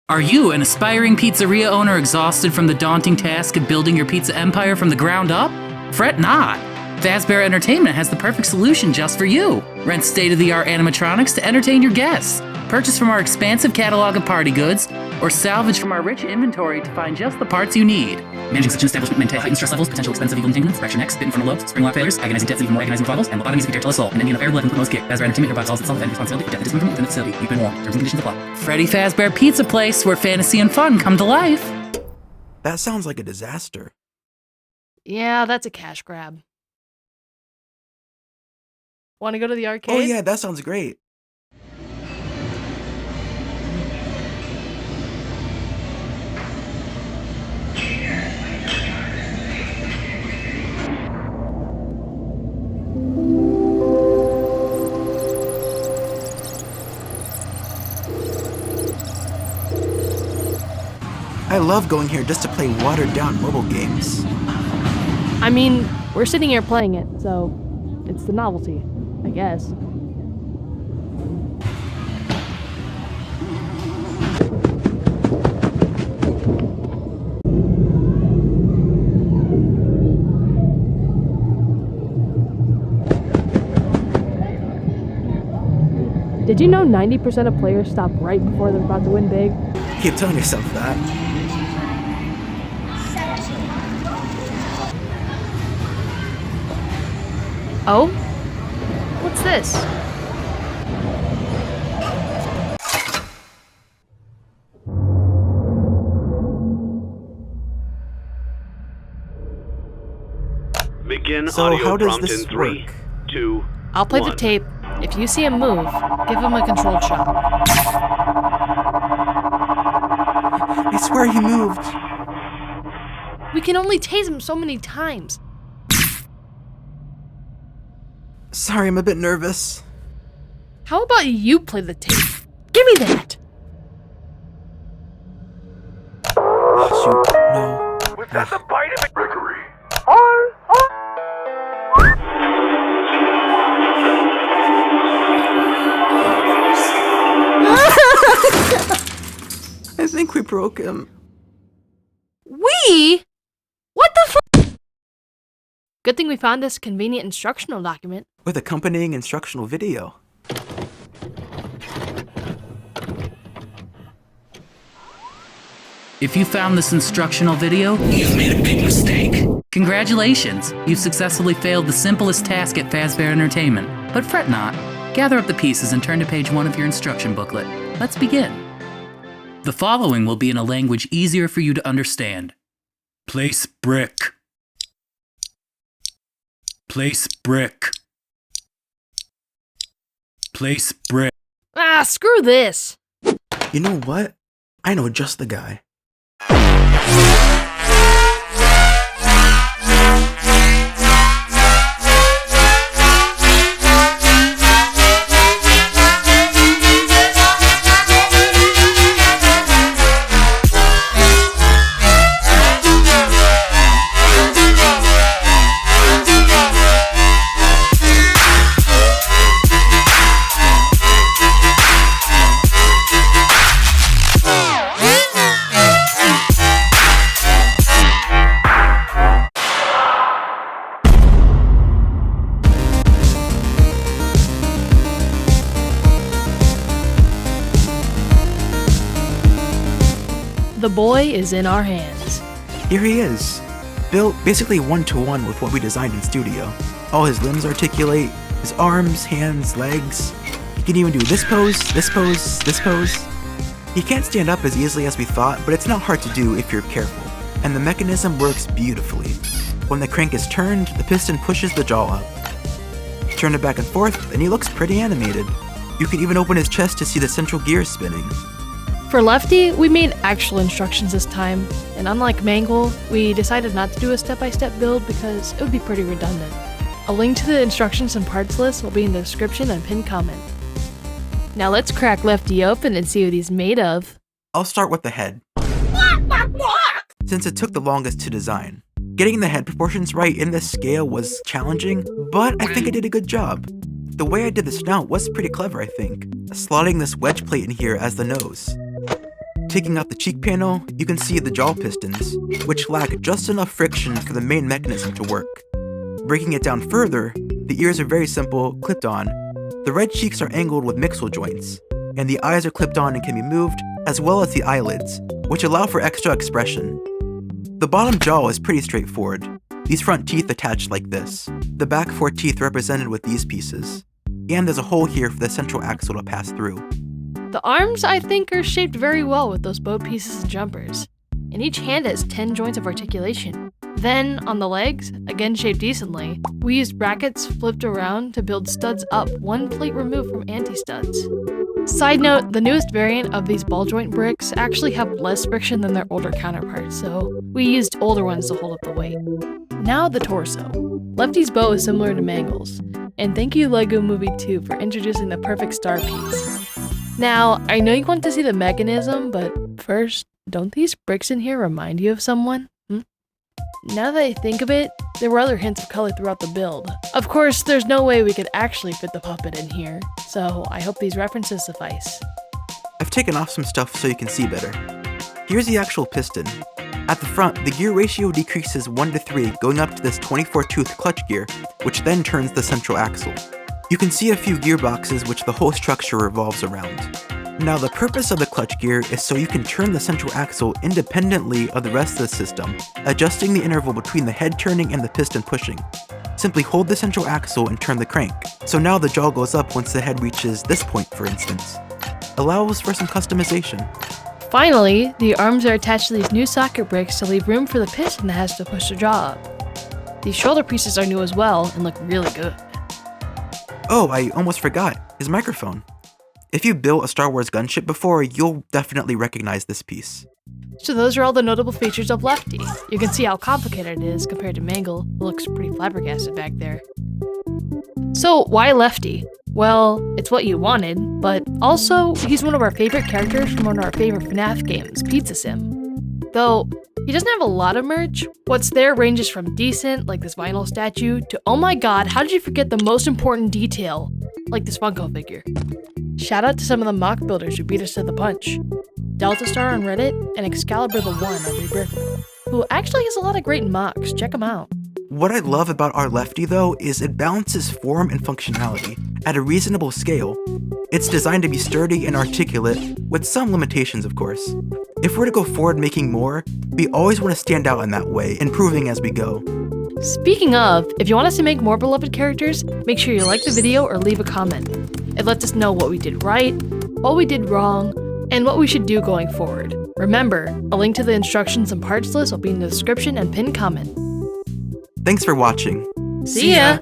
Are you, an aspiring pizzeria owner, exhausted from the daunting task of building your pizza empire from the ground up? Fret not! Fazbear Entertainment has the perfect solution just for you. Rent state-of-the-art animatronics to entertain your guests. Purchase from our expansive catalog of party goods, or salvage from our rich inventory to find just the parts you need. Managing such an establishment maintains heightened stress levels, potential expensive evil entanglements, fractured necks, bitten frontal lobes, spring lock failures, agonizing debts, even more agonizing revival, and lobotomies if you dare tell us all. An Indian of air blood and most kick. Fazbear Entertainment hereby absolves itself of any responsibility for death or dismemberment within the facility. You've been warned. Terms and conditions apply. Freddy Fazbear Pizza Place, where fantasy and fun come to life. That sounds like a disaster. Yeah, that's a cash grab. Want to go to the arcade? Oh yeah, that sounds great. I love going here just to play watered-down mobile games. I mean, we're sitting here playing it, so it's the novelty, I guess. Did you know 90% of players stop right before they're about to win big? Keep telling yourself that. Oh? What's this? Begin So audio how does prompt this in 3, work? 2, I'll play the 1. tape. If you see him move, give him a controlled shot. I swear he moved. We can only tase him so many times. Sorry, I'm a bit nervous. How about you play the tape? Give me that! Oh, shoot, no. Was that the bite of it, Gregory? I think we broke him. We? What the f- Good thing we found this convenient instructional document. With accompanying instructional video. If you found this instructional video, you've made a big mistake. Congratulations, you've successfully failed the simplest task at Fazbear Entertainment. But fret not. Gather up the pieces and turn to page 1 of your instruction booklet. Let's begin. The following will be in a language easier for you to understand. Place brick. Place brick. Place brick. Ah, screw this! You know what? I know just the guy. The boy is in our hands. Here he is. Built basically one-to-one with what we designed in studio. All his limbs articulate, his arms, hands, legs. He can even do this pose, this pose, this pose. He can't stand up as easily as we thought, but it's not hard to do if you're careful. And the mechanism works beautifully. When the crank is turned, the piston pushes the jaw up. Turn it back and forth, and he looks pretty animated. You can even open his chest to see the central gears spinning. For Lefty, we made actual instructions this time, and unlike Mangle, we decided not to do a step-by-step build because it would be pretty redundant. A link to the instructions and parts list will be in the description and pinned comment. Now let's crack Lefty open and see what he's made of. I'll start with the head. Since it took the longest to design. Getting the head proportions right in this scale was challenging, but I think I did a good job. The way I did the snout was pretty clever, I think, slotting this wedge plate in here as the nose. Taking out the cheek panel, you can see the jaw pistons, which lack just enough friction for the main mechanism to work. Breaking it down further, the ears are very simple, clipped on. The red cheeks are angled with mixel joints, and the eyes are clipped on and can be moved, as well as the eyelids, which allow for extra expression. The bottom jaw is pretty straightforward. These front teeth attached like this, the back 4 teeth represented with these pieces, and there's a hole here for the central axle to pass through. The arms, I think, are shaped very well with those bow pieces and jumpers, and each hand has 10 joints of articulation. Then, on the legs, again shaped decently, we used brackets flipped around to build studs up 1 plate removed from anti-studs. Side note, the newest variant of these ball joint bricks actually have less friction than their older counterparts, so we used older ones to hold up the weight. Now the torso. Lefty's bow is similar to Mangle's, and thank you LEGO Movie 2 for introducing the perfect star piece. Now, I know you want to see the mechanism, but first, don't these bricks in here remind you of someone? Now that I think of it, there were other hints of color throughout the build. Of course, there's no way we could actually fit the puppet in here, so I hope these references suffice. I've taken off some stuff so you can see better. Here's the actual piston. At the front, the gear ratio decreases 1 to 3, going up to this 24-tooth clutch gear, which then turns the central axle. You can see a few gearboxes which the whole structure revolves around. Now, the purpose of the clutch gear is so you can turn the central axle independently of the rest of the system, adjusting the interval between the head turning and the piston pushing. Simply hold the central axle and turn the crank, so now the jaw goes up once the head reaches this point, for instance. Allows for some customization. Finally, the arms are attached to these new socket bricks to leave room for the piston that has to push the jaw up. These shoulder pieces are new as well and look really good. Oh, I almost forgot, his microphone. If you built a Star Wars gunship before, you'll definitely recognize this piece. So those are all the notable features of Lefty. You can see how complicated it is compared to Mangle, who looks pretty flabbergasted back there. So why Lefty? Well, it's what you wanted, but also he's one of our favorite characters from one of our favorite FNAF games, Pizza Sim. Though, he doesn't have a lot of merch. What's there ranges from decent, like this vinyl statue, to oh my god, how did you forget the most important detail, like this Funko figure. Shout out to some of the mock builders who beat us to the punch. Delta Star on Reddit and Excalibur the One on Rebirth, who actually has a lot of great mocks, check them out. What I love about our Lefty though is it balances form and functionality at a reasonable scale. It's designed to be sturdy and articulate, with some limitations of course. If we're to go forward making more, we always want to stand out in that way, improving as we go. Speaking of, if you want us to make more beloved characters, make sure you like the video or leave a comment. It lets us know what we did right, what we did wrong, and what we should do going forward. Remember, a link to the instructions and parts list will be in the description and pinned comment. Thanks for watching. See ya!